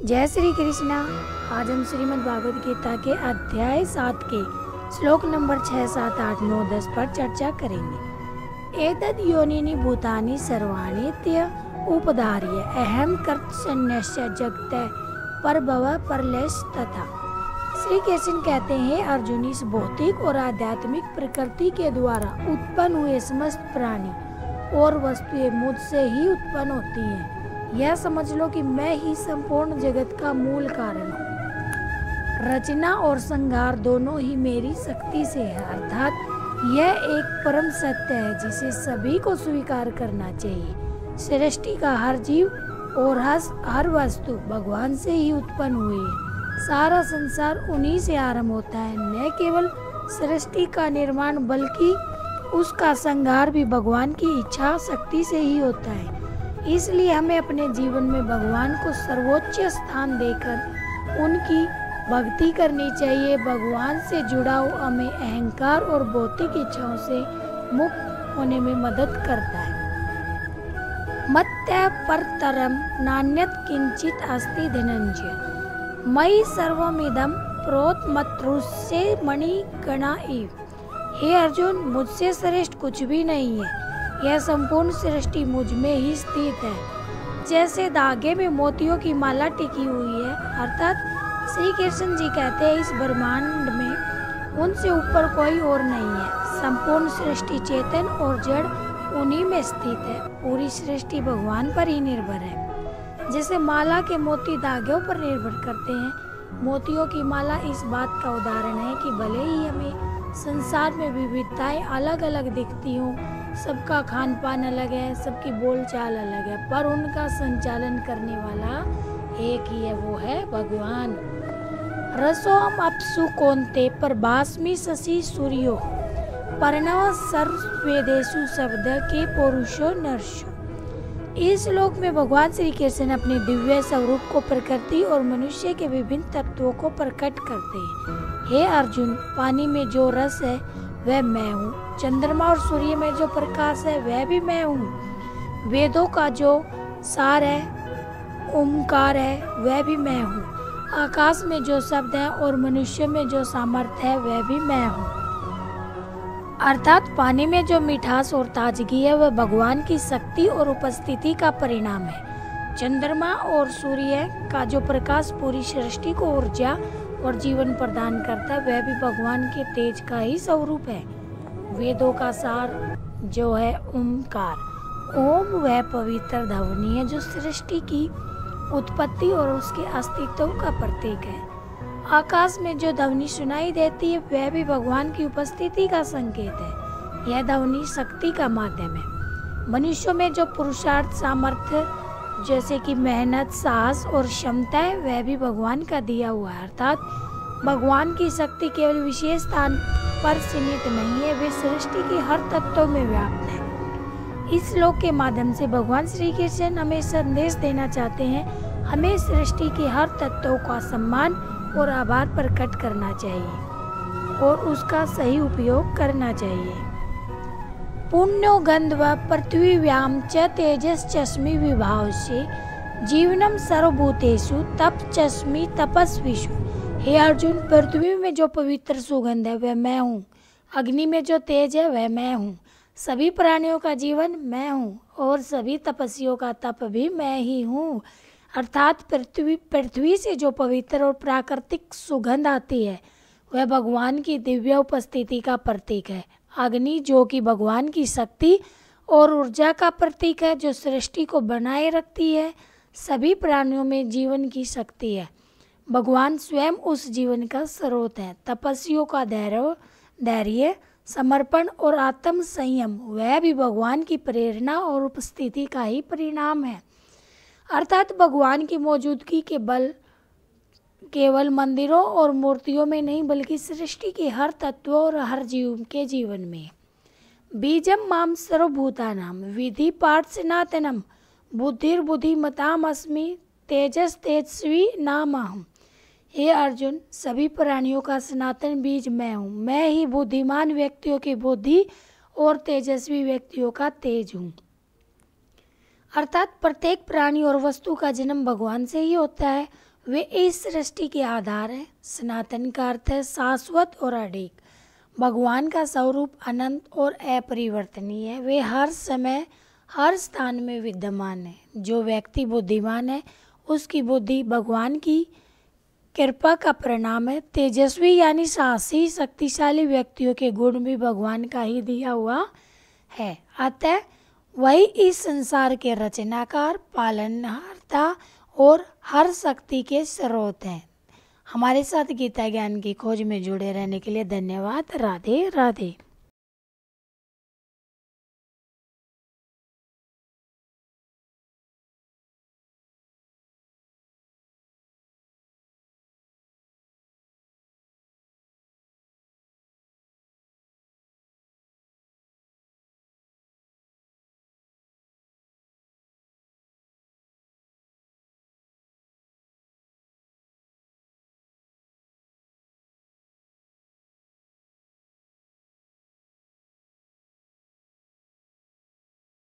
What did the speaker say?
जय श्री कृष्णा। आज हम श्रीमद् भागवत गीता के अध्याय 7 के श्लोक नंबर 6, 7, 8, 9, 10 पर चर्चा करेंगे। एतद् योनिनि भूतानि सर्वाणि त्य उपधार्य अहम कर्तन्यस्य जगते परभव परलेश तथा। श्री कृष्ण कहते हैं, अर्जुन, इस भौतिक और आध्यात्मिक प्रकृति के द्वारा उत्पन्न हुए समस्त प्राणी और वस्तुएं मुझसे ही उत्पन्न होती हैं। यह समझ लो कि मैं ही संपूर्ण जगत का मूल कारण हूँ। रचना और संहार दोनों ही मेरी शक्ति से है, अर्थात यह एक परम सत्य है जिसे सभी को स्वीकार करना चाहिए। सृष्टि का हर जीव और हर वस्तु भगवान से ही उत्पन्न हुई है। सारा संसार उन्हीं से आरंभ होता है। न केवल सृष्टि का निर्माण बल्कि उसका संहार भी भगवान की इच्छा शक्ति से ही होता है। इसलिए हमें अपने जीवन में भगवान को सर्वोच्च स्थान देकर उनकी भक्ति करनी चाहिए। भगवान से जुड़ा हुआ हमें अहंकार और भौतिक इच्छाओं से मुक्त होने में मदद करता है। मत्तः परतरम नान्यत् किंचित अस्ति धनंजय मयि सर्वमिदं प्रोतमत्रुस्य मणिगणा इव। हे अर्जुन, मुझसे श्रेष्ठ कुछ भी नहीं है। यह संपूर्ण सृष्टि मुझ में ही स्थित है। जैसे धागे में मोतियों की माला टिकी हुई है, अर्थात श्री कृष्ण जी कहते हैं, इस ब्रह्मांड में उनसे ऊपर कोई और नहीं है। संपूर्ण सृष्टि चेतन और जड़ उन्हीं में स्थित है। पूरी सृष्टि भगवान पर ही निर्भर है। जैसे माला के मोती धागों पर निर्भर करते हैं, मोतियों की माला इस बात का उदाहरण है कि भले ही हमें संसार में विविधताएं अलग अलग दिखती हों, सबका खान पान अलग है, सबकी बोलचाल अलग है, पर उनका संचालन करने वाला एक ही है, वो है भगवान। रसोम अप्सु कौन्ते प्रभास्मि शशि सूर्यो पर्णव सर्वेदेषु शब्द के पुरुषो नर्षो। इस श्लोक में भगवान श्री कृष्ण अपने दिव्य स्वरूप को प्रकृति और मनुष्य के विभिन्न तत्वों को प्रकट करते हैं। हे अर्जुन, पानी में जो रस है वह मैं हूँ। चंद्रमा और सूर्य में जो प्रकाश है वह भी मैं हूँ। वेदों का जो सार है, ओमकार है, वह भी मैं हूँ। आकाश में जो शब्द है और मनुष्य में जो सामर्थ्य है वह भी मैं हूँ। अर्थात पानी में जो मिठास और ताजगी है वह भगवान की शक्ति और उपस्थिति का परिणाम है। चंद्रमा और सूर्य का जो प्रकाश पूरी सृष्टि को ऊर्जा और जीवन प्रदान करता है वह भी भगवान के तेज का ही स्वरूप है। वेदों का सार जो है ओमकार, ओम वह पवित्र ध्वनि है जो सृष्टि की उत्पत्ति और उसके अस्तित्व का प्रतीक है। आकाश में जो ध्वनि सुनाई देती है वह भी भगवान की उपस्थिति का संकेत है। यह ध्वनि शक्ति का माध्यम है। मनुष्यों में जो पुरुषार्थ, सामर्थ्य जैसे कि मेहनत, साहस और क्षमता है वह भी भगवान का दिया हुआ है। अर्थात भगवान की शक्ति केवल विशेष स्थान पर सीमित नहीं है, वे सृष्टि के हर तत्व में व्याप्त है। इस श्लोक के माध्यम से भगवान श्री कृष्ण हमें संदेश देना चाहते हैं, हमें सृष्टि के हर तत्वों का सम्मान और आभार प्रकट करना चाहिए और उसका सही उपयोग करना चाहिए। पुण्यो गंधर्व पृथ्वीव्याम च तेजस चस्मी विभाव से जीवनम सर्वभूतेषु तप चस्मी तपस्विषु। हे अर्जुन, पृथ्वी में जो पवित्र सुगंध है वह मैं हूँ। अग्नि में जो तेज है वह मैं हूँ। सभी प्राणियों का जीवन मैं हूँ और सभी तपस्वियों का तप भी मैं ही हूँ। अर्थात पृथ्वी से जो पवित्र और प्राकृतिक सुगंध आती है वह भगवान की दिव्य उपस्थिति का प्रतीक है। अग्नि जो कि भगवान की शक्ति और ऊर्जा का प्रतीक है, जो सृष्टि को बनाए रखती है। सभी प्राणियों में जीवन की शक्ति है। भगवान स्वयं उस जीवन का स्रोत है। तपस्वियों का धैर्य, समर्पण और आत्म संयम वह भी भगवान की प्रेरणा और उपस्थिति का ही परिणाम है। अर्थात भगवान की मौजूदगी के बल केवल मंदिरों और मूर्तियों में नहीं बल्कि सृष्टि के हर तत्व और हर जीव के जीवन में। बीजम माम सर्वभूतानां विधि पार्थ सनातनम बुद्धिर्बुद्धिमताम् अस्मि तेजस तेजस्वी नामहम्। हे अर्जुन, सभी प्राणियों का सनातन बीज मैं हूँ। मैं ही बुद्धिमान व्यक्तियों की बुद्धि और तेजस्वी व्यक्तियों का तेज हूँ। अर्थात प्रत्येक प्राणी और वस्तु का जन्म भगवान से ही होता है। वे इस सृष्टि के आधार हैं। सनातन का अर्थ है शाश्वत और अडिग। भगवान का स्वरूप अनंत और अपरिवर्तनीय है। वे हर समय हर स्थान में विद्यमान है। जो व्यक्ति बुद्धिमान है उसकी बुद्धि भगवान की कृपा का परिणाम है। तेजस्वी यानी साहसी शक्तिशाली व्यक्तियों के गुण भी भगवान का ही दिया हुआ है। अतः वही इस संसार के रचनाकार, पालनहारता और हर शक्ति के स्रोत हैं। हमारे साथ गीता ज्ञान की खोज में जुड़े रहने के लिए धन्यवाद। राधे राधे।